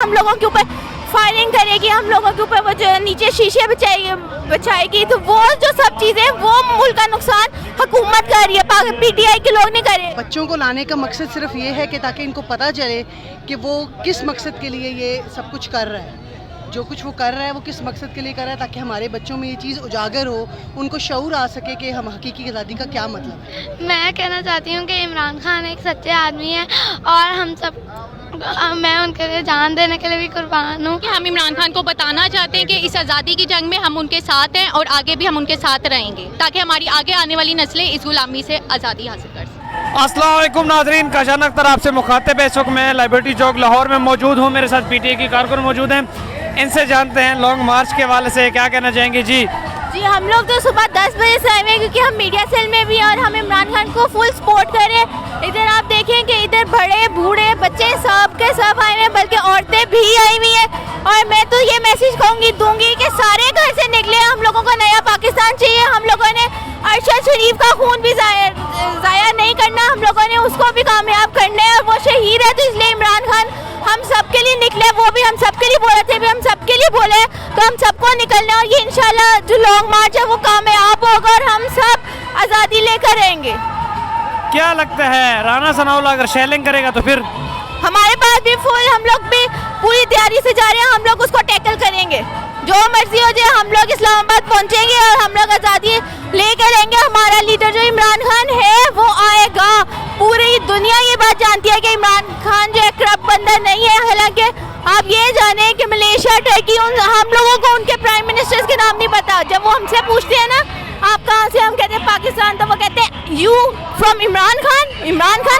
हम लोगों के ऊपर फायरिंग करेगी, हम लोगों के ऊपर वो जो नीचे शीशे बचाएगी, तो वो जो सब चीजें वो मुल्क का नुकसान हुकूमत कर रही है, पीटीआई के लोग नहीं कर रहे। बच्चों को लाने का मकसद सिर्फ ये है कि ताकि इनको पता चले कि वो किस मकसद के लिए ये सब कुछ कर रहा है, जो कुछ वो कर रहा है वो किस मकसद के लिए कर रहा है, ताकि हमारे बच्चों में ये चीज़ उजागर हो, उनको शऊर आ सके कि हम हकीकी आज़ादी का क्या मतलब है। मैं कहना चाहती हूँ कि इमरान खान एक सच्चे आदमी है और हम सब मैं उनके लिए जान देने के लिए भी कुर्बान हूँ। हम इमरान खान को बताना चाहते हैं कि इस आज़ादी की जंग में हम उनके साथ हैं और आगे भी हम उनके साथ रहेंगे, ताकि हमारी आगे आने वाली नस्लें इस गुलामी से आज़ादी हासिल कर सकें। अस्सलाम वालेकुम नाजरीन, काशान अख्तर आपसे मुखातिब है। इस वक्त मैं लिबर्टी चौक लाहौर में मौजूद हूँ। मेरे साथ पीटीआई की कारकुन मौजूद हैं, इनसे जानते हैं लॉन्ग मार्च के हवाले से क्या कहना चाहेंगे। जी हम लोग तो सुबह 10 बजे से आए हुए हैं, क्योंकि हम मीडिया सेल में भी हैं और हम इमरान खान को फुल सपोर्ट कर रहे हैं। इधर आप देखें कि इधर बड़े बूढ़े बच्चे सब के सब आए हुए हैं, बल्कि औरतें भी आई हुई हैं। और मैं तो ये मैसेज दूंगी कि सारे घर से निकले, हम लोगों को नया पाकिस्तान चाहिए। हम लोगों ने अरशद शरीफ का खून भी ज़ाया नहीं करना, हम लोगों ने उसको भी कामयाब करना है, और वो शहीद है, तो इसलिए इमरान खान हम सबके लिए निकले, वो भी हम सबके लिए बोले थे, भी हम सबके लिए बोले, तो हम सबको निकलना है। और ये इंशाल्लाह जो लॉन्ग मार्च है वो कामयाब होगा और हम सब आज़ादी लेकर रहेंगे। क्या लगता है राना सनाउल्लाह अगर शेलिंग करेगा तो फिर? हमारे पास भी फुल, हम लोग भी पूरी तैयारी से जा रहे हैं, हम लोग उसको टैकल करेंगे, जो मर्जी हो जाए। हम लोग इस्लामाबाद पहुंचेंगे और हम लोग आज़ादी लेकर रहेंगे। हमारा लीडर जो इमरान खान है वो आएगा। पूरी दुनिया ये बात जानती है कि इमरान खान जो है करप्ट बंदा नहीं है। हालांकि आप ये जाने कि मलेशिया, टर्की, हम लोगों को उनके प्राइम मिनिस्टर्स के नाम नहीं पता। जब वो हमसे पूछते हैं ना आप कहाँ से, हम कहते हैं पाकिस्तान, तो वो कहते हैं you from Imran Khan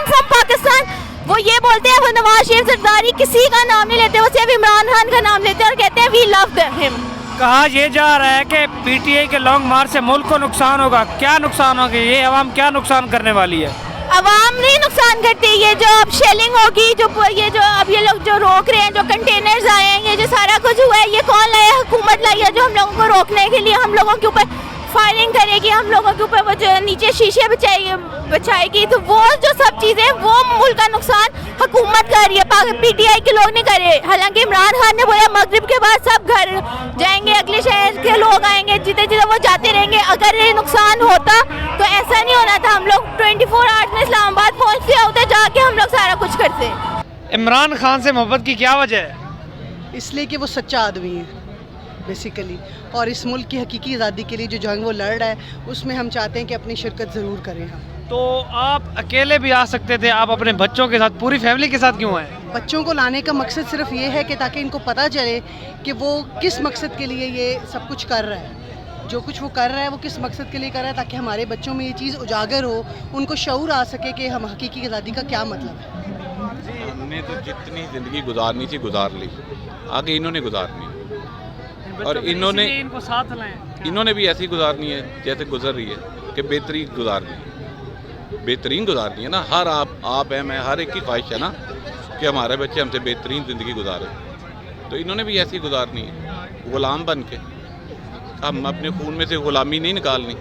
from Pakistan. वो ये बोलते हैं, वो नवाज शरीफ, जरदारी किसी का नाम नहीं लेते, वो सिर्फ इमरान खान का नाम लेते हैं और कहते हैं वी लव हिम। कहा यह जा रहा है कि पीटीआई के लॉन्ग मार्च से मुल्क को नुकसान होगा। क्या नुकसान होगा? ये अवाम क्या नुकसान करने वाली है? अवाम नहीं नुकसान करती, ये जो अब शेलिंग होगी, ये जो अब ये लोग जो रोक रहे हैं, जो कंटेनर्स आए हैं, ये जो सारा कुछ हुआ है, ये कौन लाया? हुकूमत लाई है, जो हम लोगों को रोकने के लिए हम लोगों के ऊपर फायरिंग करेगी, हम लोगों के ऊपर वो जो नीचे शीशे बचाएगी, तो वो जो सब चीज़ें वो मुल्क का नुकसान हुकूमत कर रही है, पीटीआई के लोग नहीं कर रहे। हालांकि इमरान खान ने बोला मगरिब के बाद सब घर जाएंगे, अगले शहर के लोग आएंगे, जितने जितने वो जाते रहेंगे। अगर ये नुकसान होता तो ऐसा नहीं होना था, हम लोग 24 आवर्स में इस्लामाबाद पहुँचते होते, जाके हम लोग सारा कुछ करते। इमरान खान से मोहब्बत की क्या वजह है? इसलिए कि वो सच्चा आदमी है बेसिकली, और इस मुल्क की हकीकी आज़ादी के लिए जो जंग वो लड़ रहा है उसमें हम चाहते हैं कि अपनी शिरकत ज़रूर करें हम। तो आप अकेले भी आ सकते थे, आप अपने बच्चों के साथ, पूरी फैमिली के साथ क्यों आए? बच्चों को लाने का मकसद सिर्फ ये है कि ताकि इनको पता चले कि वो किस मकसद के लिए ये सब कुछ कर रहा है, जो कुछ वो कर रहा है वो किस मकसद के लिए कर रहा है, ताकि हमारे बच्चों में ये चीज़ उजागर हो, उनको शऊर आ सके कि हम हकीकी आज़ादी का क्या मतलब है। हमने तो जितनी ज़िंदगी गुजारनी थी गुजार ली, आगे इन्होंने गुजारनी, और इन्होंने इनको साथ लाएं। इन्होंने भी ऐसी गुजारनी है जैसे गुजर रही है, कि बेहतरीन गुजारनी है ना। हर आप है, मैं, हर एक की ख्वाहिश है ना कि हमारे बच्चे हमसे बेहतरीन ज़िंदगी गुजारें, तो इन्होंने भी ऐसी गुजारनी है, गुलाम बन के। हम अपने खून में से गुलामी नहीं निकालनी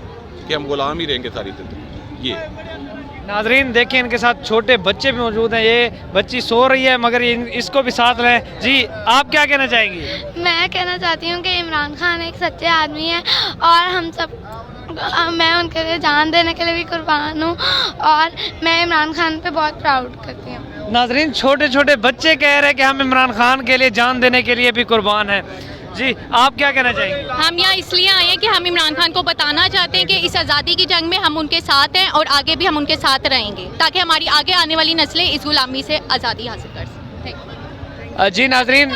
कि हम गुलाम ही रहेंगे सारी ज़िंदगी। ये नाजरीन देखिए, इनके साथ छोटे बच्चे भी मौजूद हैं। ये बच्ची सो रही है मगर इसको भी साथ लें। जी आप क्या कहना चाहेंगी? मैं कहना चाहती हूँ कि इमरान खान एक सच्चे आदमी है और हम सब मैं उनके लिए जान देने के लिए भी कुर्बान हूँ, और मैं इमरान खान पे बहुत प्राउड करती हूँ। नाजरीन छोटे छोटे बच्चे कह रहे हैं कि हम इमरान खान के लिए जान देने के लिए भी कुर्बान हैं। जी आप क्या कहना चाहेंगे? हम यहाँ इसलिए आए हैं कि हम इमरान खान को बताना चाहते हैं कि इस आज़ादी की जंग में हम उनके साथ हैं और आगे भी हम उनके साथ रहेंगे, ताकि हमारी आगे आने वाली नस्लें इस गुलामी से आज़ादी हासिल कर सकें। जी नाजरीन,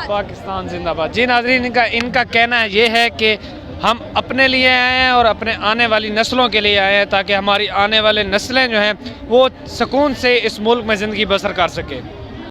पाकिस्तान जिंदाबाद। जी नाजरीन, इनका कहना ये है कि हम अपने लिए आए हैं और अपने आने वाली नस्लों के लिए आए हैं, ताकि हमारी आने वाली नस्लें जो हैं वो सुकून से इस मुल्क में ज़िंदगी बसर कर सके।